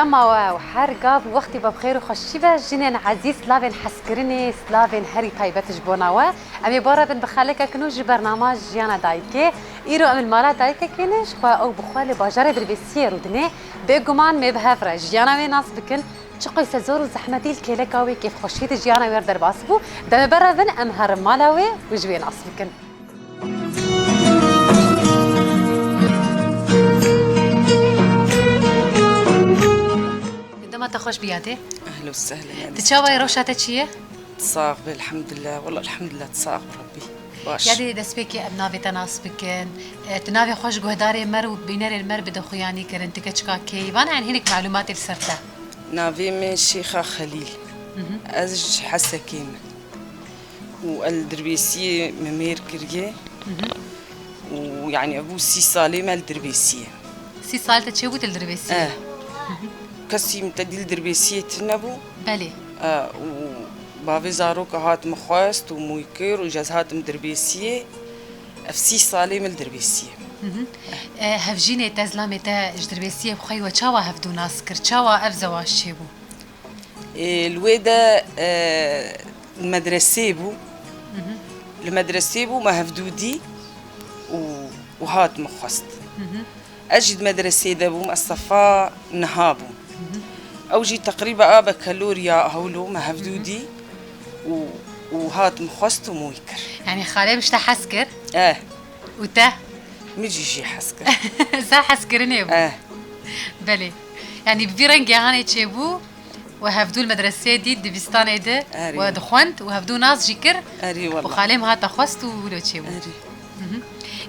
جماوة وحرقة بوقتي ببخير وخشيبة جنين عزيز سلافين حسكرني سلافين هري طيبة جبوناوة أمي بارا بن بخالك كنوج برنامج جيانا دايكي إيرو أم المالا دايكي كينش خوا أو بخوالي باجاري دربيسية رودني بيقومان مبهفرة جيانا وي ناس بكن شقي سزور زحمتي الكيلكاوي كيف خشيت جيانا وير درباسبو دم برا بن أم هرم مالاوي وجوين ناس بكن عندما تخش بياتي اهلا وسهلا. تتشاوي روشاتك شيء؟ تصاغ الحمد لله، والله الحمد لله تصاغ ربي باش. يادي دسبيكي ابنافي تناس بكن تنافي خوش جهداري مر وبينر المر بدخو يعني كرنتك تشكا كيفان يعني هناك معلومات السرته نافي من شيخة خليل أزج حسكيم والدربيسية ممير كريه ويعني أبو سي صالي مال الدربيسية سي صالة تشوبت الدربيسية كسي متدي الدربيسية تنبو بلي وبافي زاروك هات مخواست ومويكير وجاز هات مدربيسية أفسي صالي مال الدربيسية هفجيني تزلامي تا جدربيسية بخي وشاوا هفدو ناس كر شاوا أفزواش شيبو الويدة المدرسة بو المدرسة بو ما هفدودي وهات مخواست أجد مدرسة دابو مصطفى نهابو أوجي تقريبا بكالوريا هولو ما هفدودي وهات مخواست ومويكر يعني خالي مش تحسكر وتا ميجي شي حسكر زا حسكرني بو بلي يعني بفيرنجي هاني تشيبو وهفدو المدرسة دي دبستان ده ودخونت وهفدو ناس جيكر أري والله وخالي هات خواست ولو تشيبو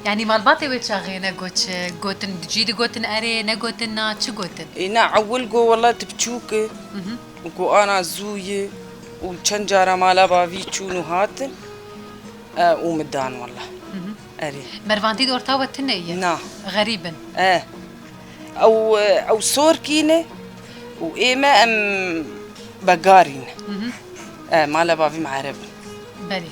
يعني مالباتي ويتشاغي نقوتش قوتن جيدي قوتن أري نقوتن نا تش قوتن إنا عول قو والله تبتشوك وقو أنا زوي وشن جارة مالا بافي تشونو هاتن ومدان والله أري مرفانتي دورتاوة تنية نا غريبا أو صور كينة وإيما أم بقارين مالا بافي معرب بلي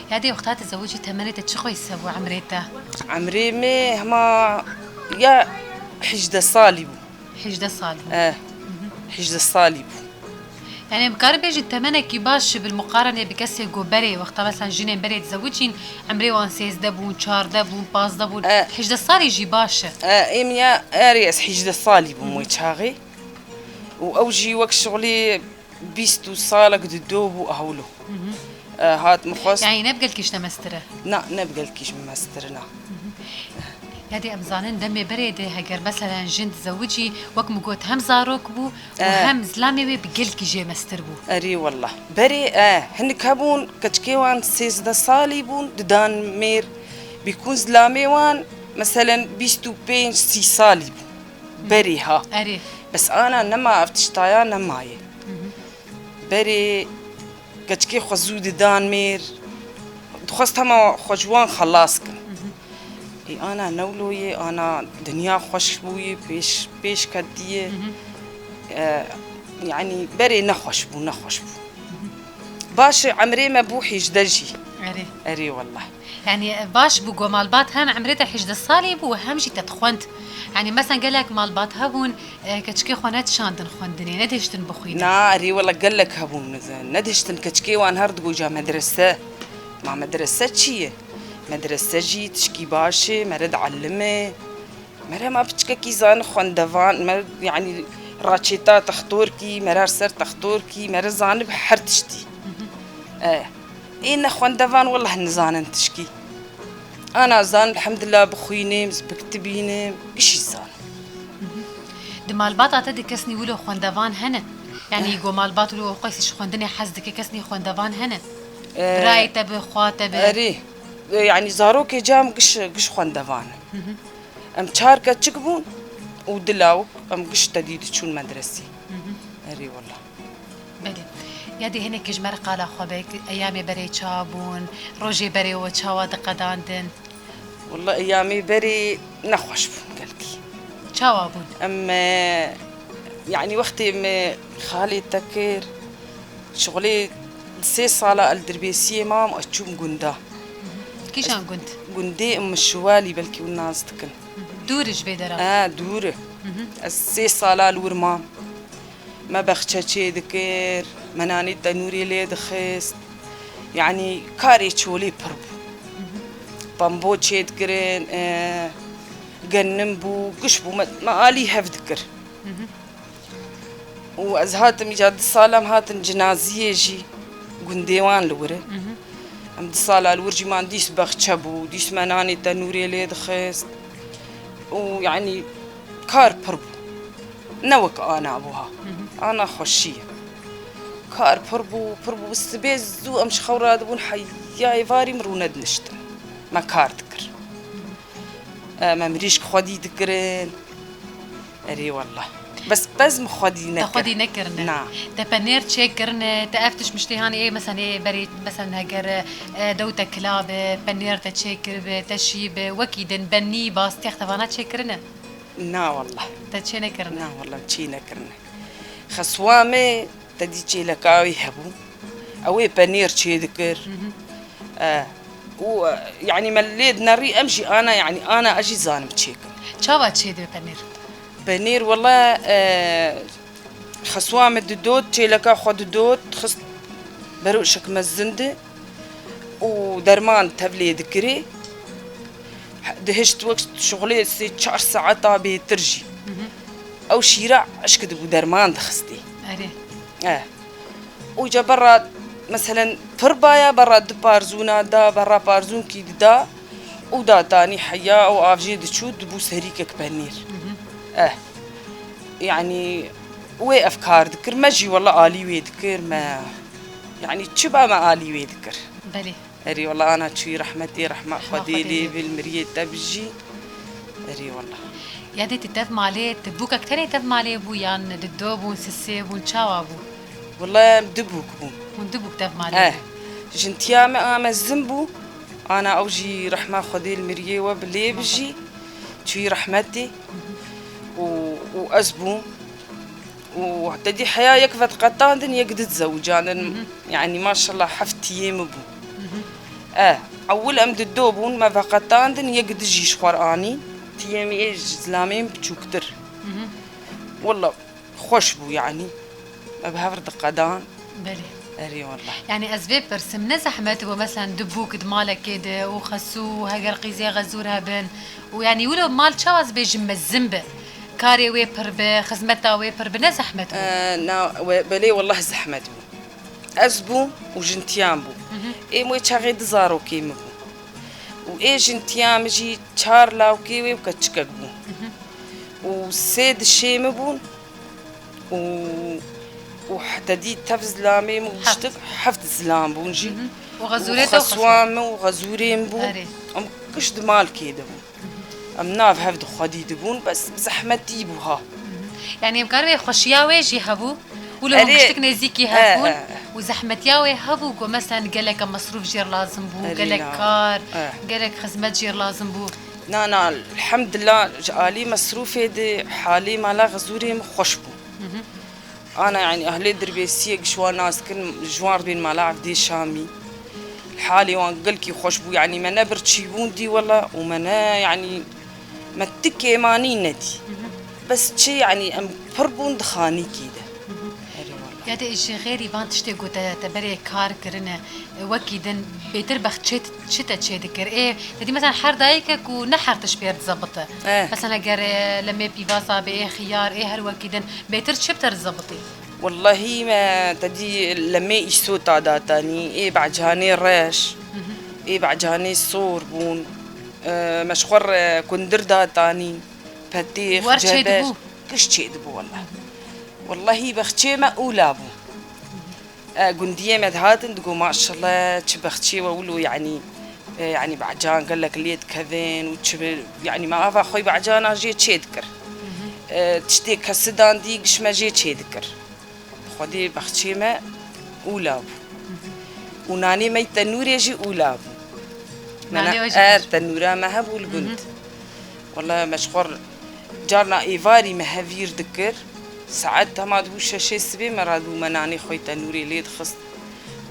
هذه وقتها تزوجي تمنيت تشخو يسوي عمريته عمري هما يا حجدة صالب حجدة صالب حجدة صالب يعني مقارن بيجي التمنى كيباش بالمقارنة بكسي جوبري وقتها مثلا جينين بري تزوجين عمري وان سيز دبون شار دبون باز دبون حجدة صالي يجي باشا إيميا أريس حجدة صالب وميتشاغي وأوجي وقت شغلي بيستو صالك ددوبو أهولو هات مخص يعني نبقى الكيش نمستره نا نبقى الكيش ممسترنا هادي أمزانين دمي بريدة هجر مثلا جند زوجي وكم قوت هم زاروك بو وهم زلامي بقلك جي مستربو أري والله بري هنك هبون كتكيوان سيز دا صاليبون ددان مير بيكون زلامي وان مثلا بيستو بين سي صاليب بري ها أري بس أنا نما أفتشتايا نماي بري كتكي خزود دان مير دخست هما خجوان خلاصكن أنا نولوي أنا دنيا خوش بوي بيش كديه يعني بري نخوش بو باش عمري ما بوحي جدجي أري والله يعني باش بو جو مالبات هم عمريته حجد الصالب وهمشي تتخونت يعني مثلا قال لك مالبات هبون كتشكي خوانات شاندن خوندني ندهشتن بخوينا ناري والله قال لك هبون ندهشتن كتشكي وان هرد جا مدرسة ما مدرسة شيء مدرسة جي تشكي باشي مرد علمه مرة ما بتشكي زان خوندفان مرد يعني راتشيتا تختوركي مرار سر تختوركي مرة زان بحر تشتي إيه خوندفان والله نزان تشكي أنا زان الحمد لله بخويني بكتبيني إيش زان دمالبات عتدي كسني ولو خوندفان هنا يعني جو مالبات ولو قيسش خوندني حزدك كسني خوندفان هنا رايته بخواته أري يعني زاروكي جام قش خوندفان أم شاركة تشكبون ودلاوك أم قش تديد تشون مدرسي أري والله بلي يادي هنا كجمر قال خبيك أيامي بري تشابون روجي بري وتشاوا دقداندن والله أيامي بري نخوش بون قلكي تشاوا بون أما يعني وقتي ما خالي تكير شغلي 6 صالة الدربيسية مام أشوم قندا كيشان كنت؟ قندي أم الشوالي بلكي والناس تكن دورج بيدرا دوره السي صالة الورما ما بختشي ذكر مناني تنوري لي دخست يعني كاري تشولي برب بامبو تشي ذكرين جنبو قشبو ما آلي هف ذكر وأزهاتم إيجاد الصالة هاتن جنازية جي قنديوان لوري أم الصالة الورجي ما عنديش بختشبو ديش مناني تنوري لي دخست ويعني كار بربو نوك أنا أبوها أنا خشية كار بربو بس بيزو أمش خوراد بون حياي فاري مروند نشتن ما كار ذكر ما مريش خودي ذكرين أري والله بس مخودي نكر تاخدي نكرنا نعم تبنير تشكرنا تافتش مشتهاني ايه مثلا ايه بريد مثلا هجر دوتا كلاب بنير تشكر تشيب وكيدن بني باس تختفانا تشكرنا نا والله تشي نكرنا نا والله تشي نكرنا خصوامي تدي تشي لكاوي هبو أوي بنير تشي ذكر ويعني مليد ناري أمشي أنا يعني أنا أجي زانم تشيكن شاوا تشي دو بنير بنير والله خصوام الدودوت تشي لكا خود دوت خص بروشك مزندة ودرمان تبلي ذكري دهشت وقت شغلي سي 4 ساعات بترجي او شيرع اشكد ودرمان دخستي اري وجا برا مثلا فربايا برا دبارزونا دا برا بارزون كي دا ودا تاني حيا او افجي دشود بو سريكك بنير يعني وي افكار ذكر ماجي والله الي وي ذكر ما يعني تشبع ما الي وي ذكر بلي اري والله انا تشوي رحمتي رحمه خديلي بالمريه تبجي اري والله يا دي تتفهم عليه تبوك كتير تفهم عليه بو يعني الدوب ونسسي ونشاوابو والله مدبوك بو وندبوك تفهم عليه جنتيا ما الزنبو انا اوجي رحمه خديل المريه وبلي بجي تشوي رحمتي وأزبو وتدي حياة يكفت قطان يقدر تزوجان يعني ما شاء الله حفتي يمبو أول أمد الدوبون ما فقطان يقدر جيش قرآني تيامي إيش زلامين بتشوكتر والله خوش بو يعني ما بهفرد قدان بلي أري والله يعني أسباب برسم نزحمت مثلا دبوك دمالك كده وخسو هاجر قيزي غزورها بن ويعني ولو مال شواز بيجم الزنبه كاري ويبر بخزمتها ويبر بنزحمته بلي والله زحمته أزبو وجنتيام بو إيه موي تشاغي دزارو كيمبو وإيه جنتيام جي تشار لاو كيوي وكتشكك بو وسيد الشيم بو وحتى دي تفز لامي وشتك حفت زلام بو نجي وغزوريته وخصوام وغزورين بو أم كش دمال كيدا بو أم ناف هفد خدي دبون بس زحمتي بوها يعني مكانوا خشياوي جي هبو ولو مشتك نزيكي هبون وزحمتياوي هبو مثلا قالك مصروف جير لازم بو قالك كار قالك خدمات جير لازم بو نا الحمد لله جالي مصروفي دي حالي مالا غزوري مخش بو انا يعني اهلي دربيسيه قشوان ناس كن جوار بين مالا عبدي شامي حالي وان قلكي خوش بو يعني ما نبر تشيبون دي والله ومنا يعني ما تكي ماني ندي بس شي يعني ام فربون دخاني كده يا دي إشي غيري بان تشتغو تبري كار كرنا وكيدن بيتر بخت شتا تشي ذكر ايه تدي مثلا حر دايكك ونحر تشبير تزبطه مثلا قر لما بيفاسا بايه خيار ايه هر وكيدن بيتر تشبتر تزبطي والله ما تدي لما يسو تاني ايه بعجاني الريش ايه بعجاني الصور بون مشخور كندر داتاني فتيخ جبش كش تشي دبو والله بختشي ما أولابو قندية مدهاتن تقول ما شاء الله تبختشي وأولو يعني بعجان قال لك ليت كذين وتشبه يعني ما أفا خوي بعجان أجي تشيدكر تشتي كسدان دي قش ما جي تشيدكر خدي بختشي ما أولابو وناني ما التنور يجي أولابو تنورا ما هبو القند والله مشخور جارنا إيفاري مهافير ذكر ساعات ما دوش شيء سبي مرادو مناني خوي تنوري ليد خص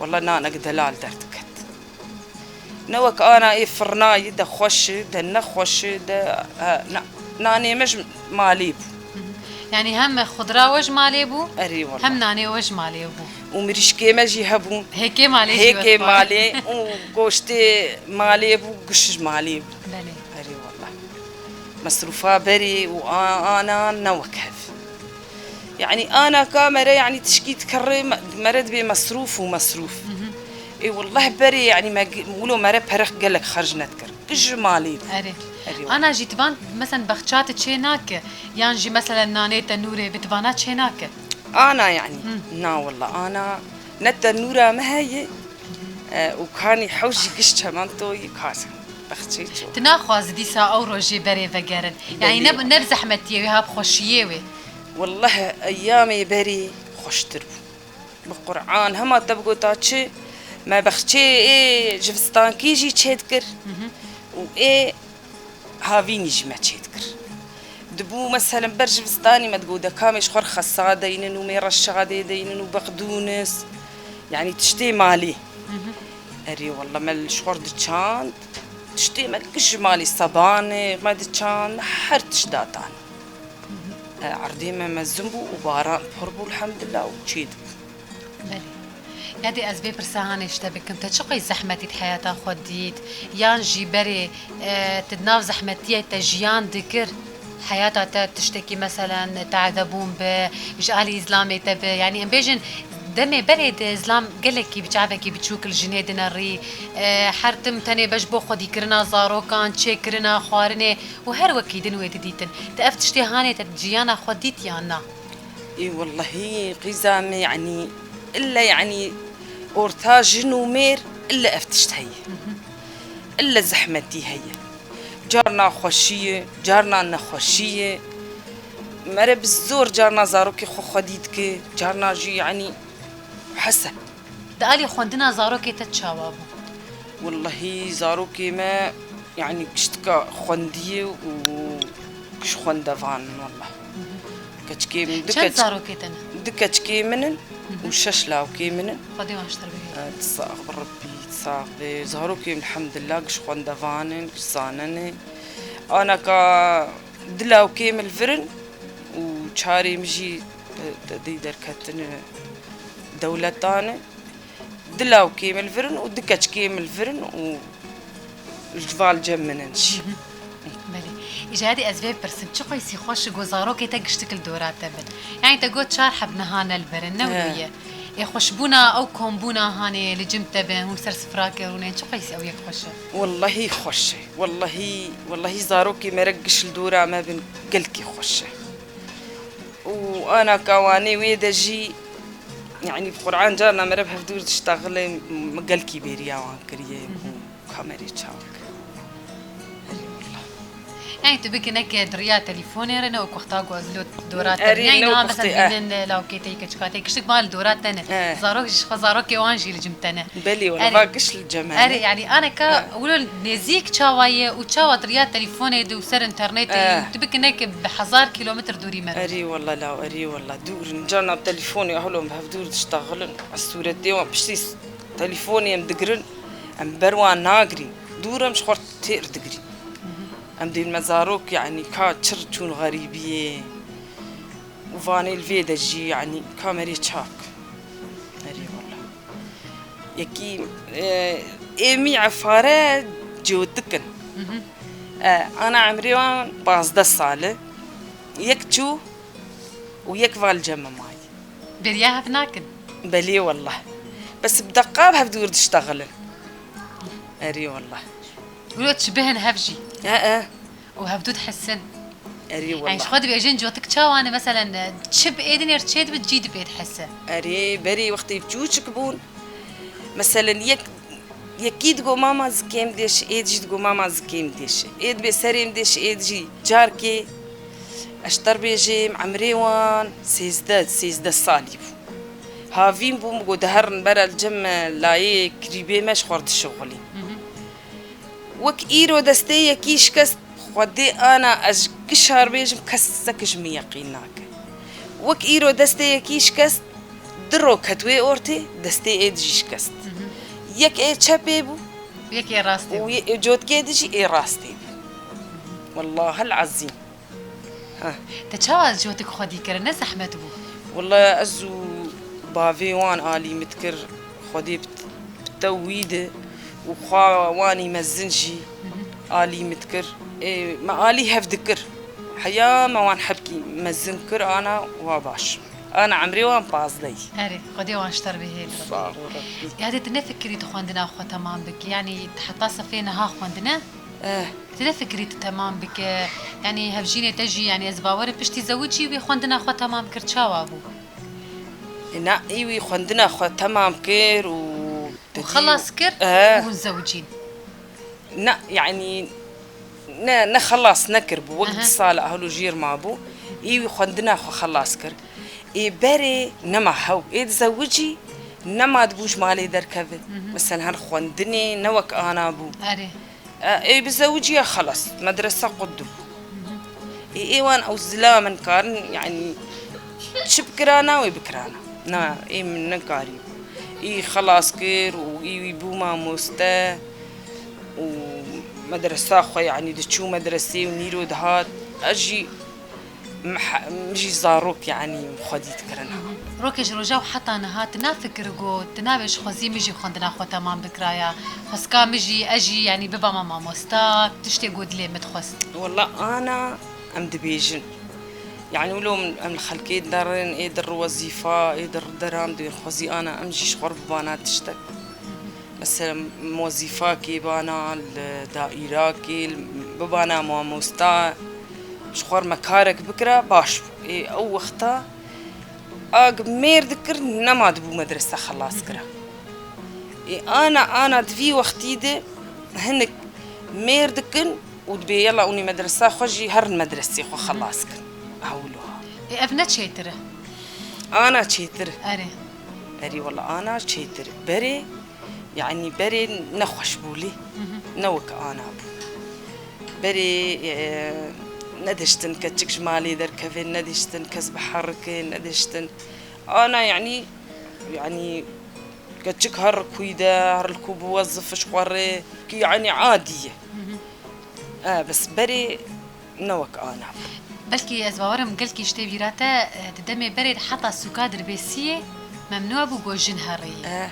والله نانا دلال درتكت نوك انا اي فرناي ده خوش ده نخوش ده ناني مش ماليب يعني هم خضرة وج مالي بو اري والله هم ناني وج مالي بو ومريشكي ماجي هبون هيك مالي هيك مالي وقوشتي مالي بو قشش مالي بو بلي اري والله مصروفها بري وانا نوكهف يعني انا كاميرا يعني تشكي تكري مرد بمصروف ومصروف اي والله بري يعني ما مولو مرة برخ قال لك خرجنا تكر قش مالي اري انا جيت بان مثلا بخشات تشيناك يعني جي مثلا ناني تنوري بتبانات تشيناك انا يعني نا والله انا نت النورة ما هي وكاني حوجي قشتها مانتو يكاسا بختشيتو تناخواز ديسا او روجي بري فقرن يعني نب زحمتي وهاب خوشيوي والله ايامي بري خوش تربو بالقرآن هما تبقوا تاتشي ما بختشي ايه جفستان كيجي تشيدكر وايه هافيني جما تشيدكر دبو مثلا برجفستاني ما تقول دكامش خور خاصة دينن وميرا الشغادي دينن وبقدونس يعني تشتي مالي اري والله ما الشخور دتشان تشتي ما كش مالي صباني ما دتشان حرتش داتان عردي ما زنبو وباران بحربو الحمد لله وتشيد بلي يادي أزبي برساهاني اشتبكم تشقي زحمتي حياتها خديت يان جيبري تدناف زحمتي تجيان ذكر حياتها تشتكي مثلا تعذبون بجالي إسلامي تبي يعني امبيجن دمي بريد إسلام قالك كي بتعرفي كي بتشوك الجنيه ديناري حرتم تاني بجبو خدي كرنا زارو كان تشي كرنا خوارني وهر وكي دنوي تديتن تأفتشتي هاني تجيانا خديت يانا اي والله قزام يعني الا يعني اورتاج نومير الا افتشت هي الا زحمتي هي جارنا خوشيه جارنا نخوشيه مرة بالزور جارنا زاروكي خو خديتك جارنا جي يعني حسه دقالي خوندنا زاروكي تتشاوابو والله زاروكي ما يعني كشتكا خونديه وكش خوندفان والله كتشكي من دكتش زاروكي تنا دكتشكي منن وششلاو كي منن قديم اشتر بيه تصاغ بربي تصاغ زاروكي الحمد لله كش خوندفانن كش صانني انا كا دلاو كي من الفرن وشاري مجي دي دركتن دولتانه دلاو كيم الفرن ودكتش كيم الفرن والجفال جمننش بلي إجادي أزباب برسم شو قيسي خوش جوزارو كي تجشتك الدورات تبن يعني تقول شارحة بنهانا البرن نوية يخشبونا أو كومبونا هاني لجم تبن وسر سفراكرونين شو قيسي أو يخشه والله خوشه والله زاروكي مرقش الدورة ما بين قلكي خوشه وانا كواني ويدجي يعني بقرآن جارنا مربها بدور تشتغل مقال كبيريا وانكريه وكاميري تشاك يعني تبكي نك دريا تليفوني رنا وقتها جوزلو دورات يعني نها مثلا بين لو كيتي كشكاتي كشك مال دورات تنا زاروك زاروك وانجي لجمتنا بلي ولا باقش الجمال اري يعني انا كا ولو نزيك تشاوايه وتشاوا دريا تليفوني دو سر انترنت تبكي نك بحزار كيلومتر دوري مر اري والله لا اري والله دور نجانا بتليفوني اهلهم بهدور تشتغلن الصورة دي وبشتي تليفوني مدقرن ام بروان ناقري دورة مش خورت تير دقري ام دي المزاروك يعني كاتشر تشون غريبية وفاني الفيدا جي يعني كاميري تشاك اري والله يكي ايمي عفارة جودكن انا عمري وان باز دا صالة يك تشو ويك فالجمع معي برياها بناكن بلي والله بس بدقابها بدور تشتغلن اري والله ولو تشبهن هفجي وهبدو تحسن اري والله يعني شخدي بيجين جوتك تشاو انا مثلا تشب ايدن يرتشيد بتجيد بيت حسه اري بري وقتي بجوشك بون مثلا يكيد جو ماما زكيم ديش ايد جيد جو ماما زكيم ديش ايد بسريم ديش ايد جي جاركي اشتر بيجي عمريوان سيزداد صاليب هافين بوم جو دهرن برا الجم لاي كريبي مش خورد الشغلي وك ايرو دستي يكيش كست خدي انا اشكشار بيجم كسكش ميقيناك وك ايرو دستي يكيش كست درو كتوي اورتي دستي ايد جيش كست يك ايه تشابيبو يك ايه راستي وجوت كيدجي ايه راستي والله العظيم تشاوز جوتك خدي كرنا زحمت بو والله ازو بافي وان الي متكر خدي بتويده وخا واني مزنجي الي متكر إيه ما الي هفدكر حيا ما وان حبكي مزنكر انا واباش انا عمري وان بازلي اري خدي وان اشتر به صار يعني تنفكري تخوندنا خو تمام بك يعني حتى صفينا ها خوندنا تنفكري تمام بك يعني هفجيني تجي يعني ازباور بشتي زوجي ويخوندنا خو تمام كر تشاوابو نا ايوي خوندنا خو تمام كير وخلص كر ونزوجين نا يعني نخلص نكر بوقت الصالة أهلو جير مابو إيوي خوندنا خو خلاص كر إي بري نما هو إي تزوجي نما تبوش مالي دركبه مثلا هن خوندني نوك أنا بو أري إي بزوجي خلاص مدرسة قدو إي وان أو زلامن كارن يعني شبكرانا ويبكرانا نا إي من نكاري إي خلاص كر وإي بوما مستا ومدرسة خو يعني دشو مدرسة ونيرو دهات أجي مجي زاروك يعني خديت كرنها روكش رجاو حتى نهات نافكر جو تنابش خوزي مجي خوندنا خو تمام بكرايا خسكا مجي أجي يعني بابا ماما مستا تشتي جود لي متخص والله أنا أم دبيجن يعني ولو من الخلقي درن يدر وظيفة يدر درام دي خوزي أنا أمجي شغل ببانا تشتك مثلا موظفة كي بانا الدائرة كي ببانا موستا شخور مكارك بكرة باش إيه أو وقتا مير ذكر نما دبو مدرسة خلاص كرا إيه أنا دفي وقتي ده هنك مير ذكر ودبي يلا أوني مدرسة خجي هر المدرسة خو خلاص كر أولوها إيه أبنت شيترة أنا شيترة أري والله أنا شيترة بري يعني بري نخوش بولي نوك أنا بري ندشتن كتشك جمالي در كفين ندشتن كسب حركة ندشتن أنا يعني كتشك هر كويدا هر الكوب وظف شقوري يعني عادية بس بري نوك أنا بلكي أزباورم قلكي شتي بيراتا تدمي بري حتى السكادر بيسية ممنوع بو جن هرية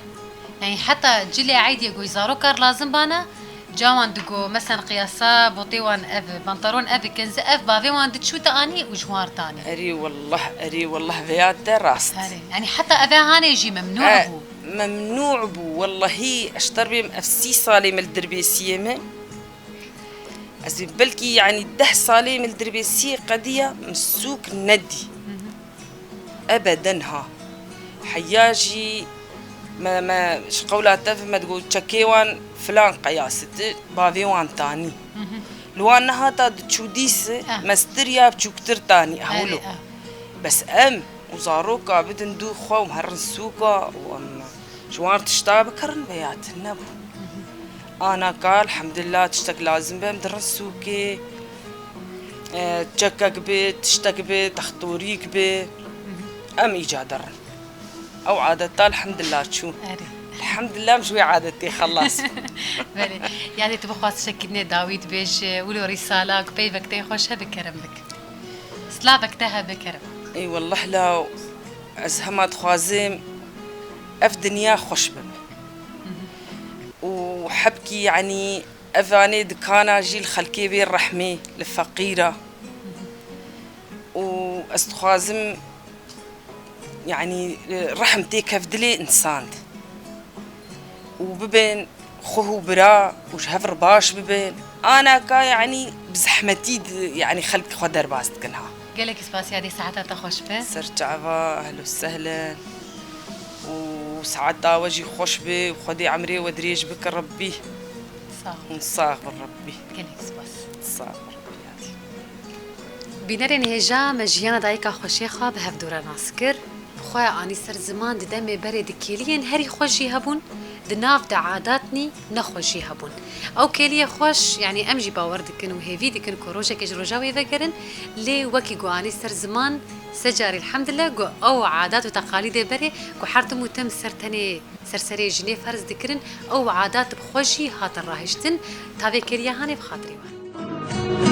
يعني حتى جلي عادي يقول زاروكر لازم بانا جاوان دقو مثلا قياسا بوطيوان اف بنطلون اف كنز اف بافي وان دتشو تاني وجوار تاني اري والله بيات دراست يعني حتى افي هاني يجي ممنوع بو ممنوع بو والله هي اشتر بهم افسي صالي من الدربيسيه من ازي بلكي يعني 10 صالي من الدربيسيه قضيه مسوك ندي ابدا ها حياجي ما شقولات ما تقول تشكيوان فلان قياسة بافيوان تاني لو أنها تشوديس مستريا بشوكتر تاني أهولو بس وزاروكا بدن دو خوا ومهرن سوكا وأم جوار تشتاق بكرن بيات النبو أنا قال الحمد لله تشتاق لازم بهم درن سوكي تشكك بي تشتاق بي تخطوريك بي إيجا درن أو عادتها الحمد لله شو الحمد لله مشوي عادتي خلاص بله يعني تبغى تشكلني داويد بيج ولو رسالة كبي بكتي خوشها بكرم بك سلابك تها بكرم اي والله لا ازهمت خوازم اف دنيا خوش بم وحبكي يعني افاني دكانا جيل خلكي بين رحمي الفقيرة واستخوازم يعني رحمتي كفدلي انسان وببين خوه برا وشهفر باش ببين انا كا يعني بزحمتي يعني خلق خدر باست كنها قالك سباس هذه ساعتها تخوش به سرت عفا اهلا وسهلا وساعتها وجهي خوش بي وخدي عمري ودريج بك ربي صاغ ربي قالك سباس صاغ ربي بنرن هجا مجيانا دايكا خوشيخا بهفدورا ناسكر خويا اني سر زمان دمي برد كيلين هري خوشي هبون دناف دا عاداتني نخوشي هبون او كيليه خوش يعني امجي باوردكن وهيفي دكن كروجا كجروجاوي ذكرن لي وكي قواني سر زمان سجاري الحمد لله قو او عادات وتقاليد بري قو حرتمو تم سرتني سرسري جنيه فرز ذكرن او عادات بخوشي هات الراهشتن تابي كيليه هاني بخاطري وان